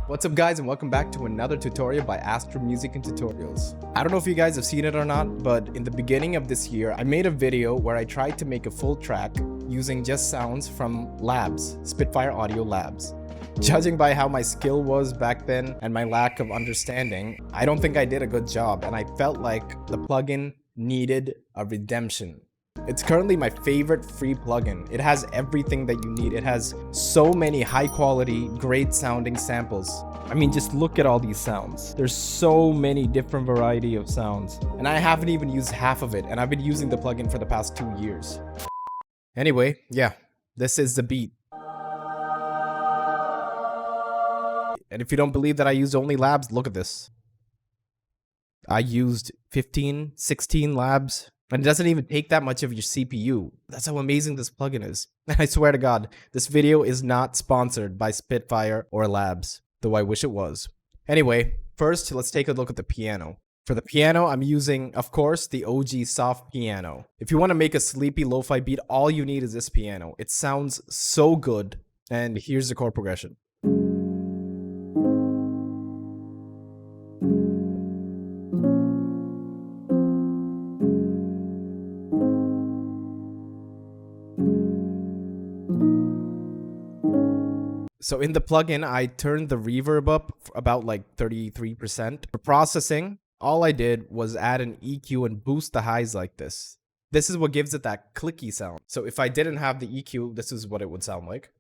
What's up guys, and welcome back to another tutorial by Astro Music and Tutorials. I don't know if you guys have seen it or not, but in the beginning of this year, I made a video where I tried to make a full track using just sounds from Labs, Spitfire Audio LABS. Judging by how my skill was back then and my lack of understanding, I don't think I did a good job, and I felt like the plugin needed a redemption. It's currently my favorite free plugin. It has everything that you need. It has so many high quality, great sounding samples. I mean, just look at all these sounds. There's so many different variety of sounds. And I haven't even used half of it, and I've been using the plugin for the past 2 years. Anyway, yeah, this is the beat. And if you don't believe that I used only labs, look at this. I used 15, 16 labs. And it doesn't even take that much of your CPU. That's how amazing this plugin is. I swear to God, this video is not sponsored by Spitfire or Labs, though I wish it was. Anyway, first, let's take a look at the piano. For the piano, I'm using, of course, the OG soft piano. If you want to make a sleepy lo-fi beat, all you need is this piano. It sounds so good. And here's the chord progression. So in the plugin, I turned the reverb up about like 33%. For processing, all I did was add an EQ and boost the highs like this. This is what gives it that clicky sound. So if I didn't have the EQ, this is what it would sound like.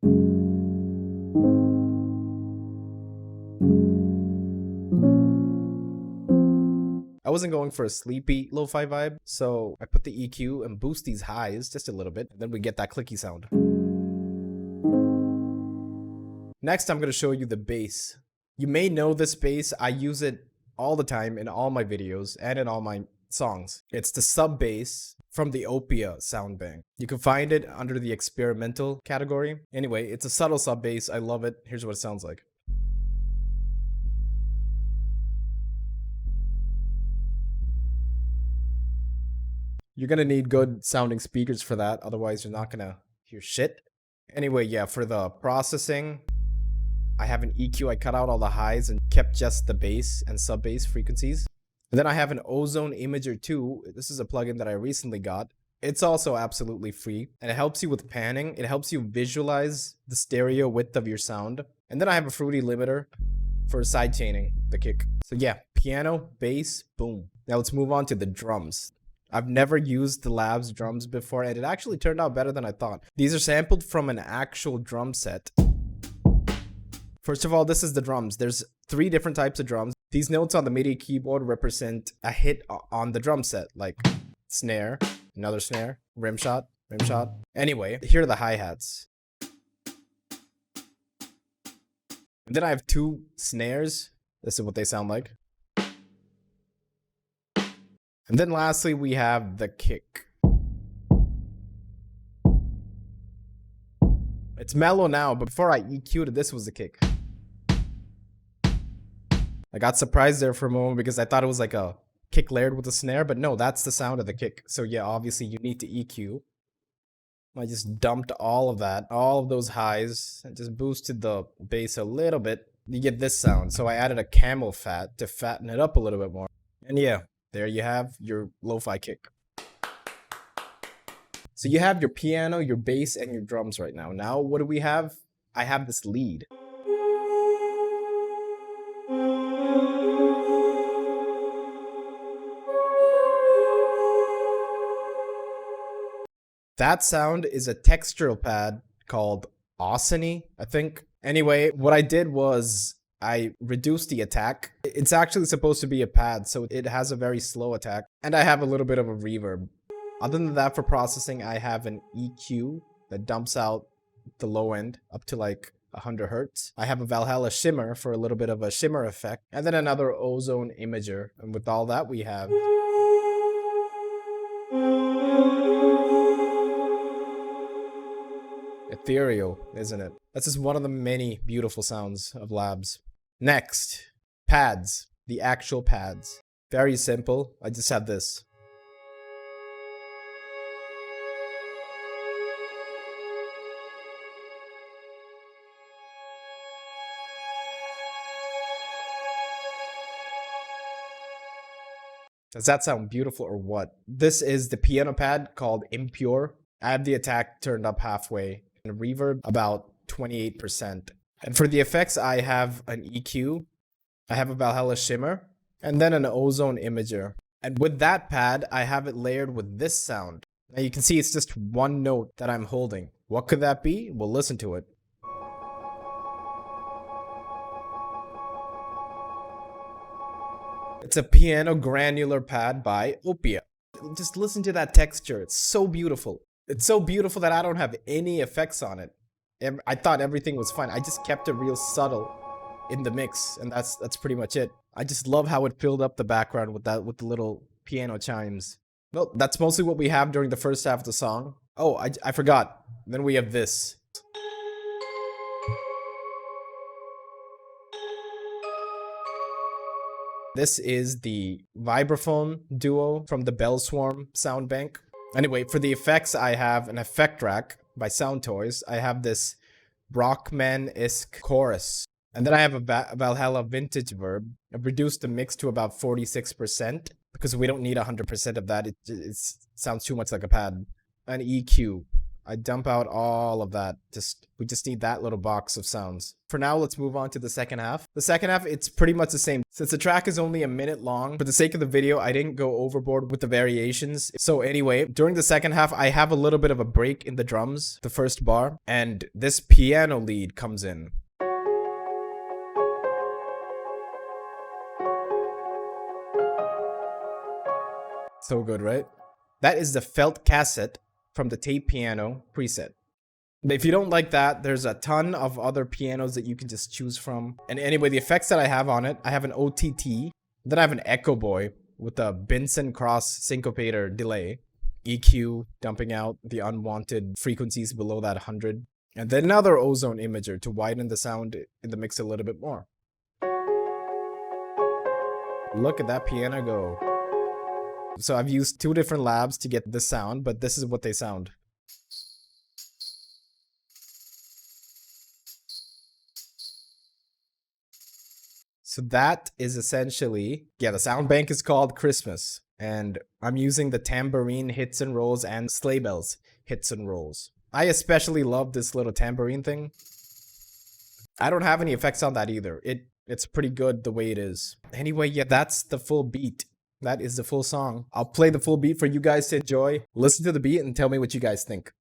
I wasn't going for a sleepy lo-fi vibe, so I put the EQ and boost these highs just a little bit, and then we get that clicky sound. Next, I'm going to show you the bass. You may know this bass. I use it all the time in all my videos and in all my songs. It's the sub bass from the Opia sound bank. You can find it under the experimental category. Anyway, it's a subtle sub bass. I love it. Here's what it sounds like. You're going to need good sounding speakers for that. Otherwise, you're not going to hear shit. Anyway, yeah, for the processing, I have an EQ. I cut out all the highs and kept just the bass and sub bass frequencies. And then I have an Ozone Imager 2. This is a plugin that I recently got. It's also absolutely free, and it helps you with panning. It helps you visualize the stereo width of your sound. And then I have a Fruity limiter for sidechaining the kick. So yeah, piano, bass, boom. Now let's move on to the drums. I've never used the Labs drums before, and it actually turned out better than I thought. These are sampled from an actual drum set. First of all, this is the drums. There's 3 different types of drums. These notes on the MIDI keyboard represent a hit on the drum set, like snare, another snare, rim shot, rim shot. Anyway, here are the hi-hats. And then I have 2 snares. This is what they sound like. And then lastly, we have the kick. It's mellow now, but before I EQ'd it, this was the kick. I got surprised there for a moment because I thought it was like a kick layered with a snare, but no, that's the sound of the kick. So yeah, obviously you need to EQ. I just dumped all of that, all of those highs, and just boosted the bass a little bit. You get this sound. So I added a camel fat to fatten it up a little bit more. And yeah, there you have your lo-fi kick. So you have your piano, your bass, and your drums right now. Now, what do we have? I have this lead. That sound is a textural pad called Osany, I think. Anyway, what I did was I reduced the attack. It's actually supposed to be a pad, so it has a very slow attack. And I have a little bit of a reverb. Other than that, for processing, I have an EQ that dumps out the low end up to like 100 hertz. I have a Valhalla shimmer for a little bit of a shimmer effect. And then another Ozone Imager. And with all that, we have... ethereal, isn't it? That's just one of the many beautiful sounds of Labs. Next, pads. The actual pads. Very simple. I just have this. Does that sound beautiful or what? This is the piano pad called Impure. I have the attack turned up halfway and reverb about 28%. And for the effects, I have an EQ, I have a Valhalla Shimmer, and then an Ozone Imager. And with that pad, I have it layered with this sound. Now you can see it's just one note that I'm holding. What could that be? Well, listen to it. It's a piano granular pad by Opia. Just listen to that texture. It's so beautiful. It's so beautiful that I don't have any effects on it. I thought everything was fine. I just kept it real subtle in the mix, and that's pretty much it. I just love how it filled up the background with the little piano chimes. Well, that's mostly what we have during the first half of the song. Oh, I forgot. Then we have this. This is the vibraphone duo from the Bell Swarm sound bank. Anyway, for the effects, I have an effect rack by Sound Toys. I have this Brockman-esque chorus. And then I have a Valhalla vintage verb. I've reduced the mix to about 46% because we don't need 100% of that. It sounds too much like a pad. An EQ. I dump out all of that. We just need that little box of sounds. For now, let's move on to the second half. The second half, it's pretty much the same. Since the track is only a minute long, for the sake of the video, I didn't go overboard with the variations. So anyway, during the second half, I have a little bit of a break in the drums, the first bar, and this piano lead comes in. So good, right? That is the felt cassette from the tape piano preset. If you don't like that, there's a ton of other pianos that you can just choose from. And anyway, the effects that I have on it, I have an OTT, then I have an Echo Boy with a Benson Cross syncopator delay, EQ dumping out the unwanted frequencies below that 100, and then another Ozone Imager to widen the sound in the mix a little bit more. Look at that piano go. So I've used 2 different labs to get this sound, but this is what they sound. So that is essentially, the sound bank is called Christmas, and I'm using the tambourine hits and rolls and sleigh bells hits and rolls. I especially love this little tambourine thing. I don't have any effects on that either. It's pretty good the way it is. Anyway, that's the full beat. That is the full song. I'll play the full beat for you guys to enjoy. Listen to the beat and tell me what you guys think.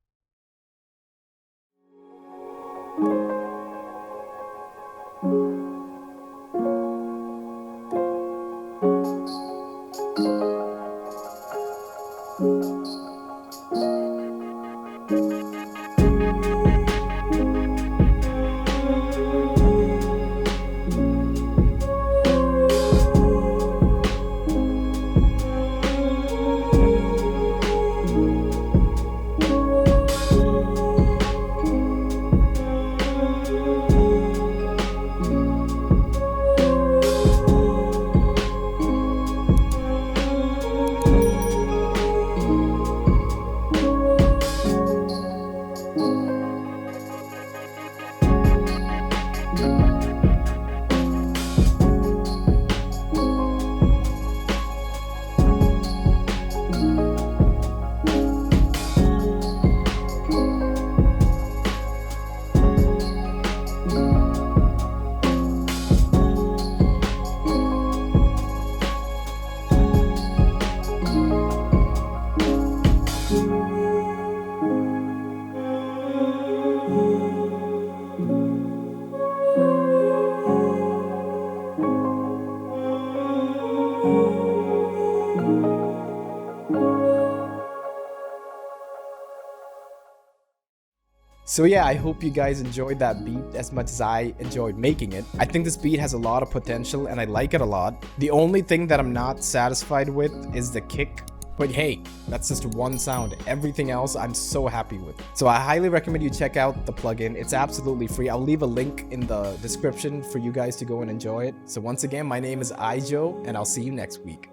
So yeah, I hope you guys enjoyed that beat as much as I enjoyed making it. I think this beat has a lot of potential and I like it a lot. The only thing that I'm not satisfied with is the kick. But hey, that's just one sound. Everything else I'm so happy with. So I highly recommend you check out the plugin. It's absolutely free. I'll leave a link in the description for you guys to go and enjoy it. So once again, my name is Ijo and I'll see you next week.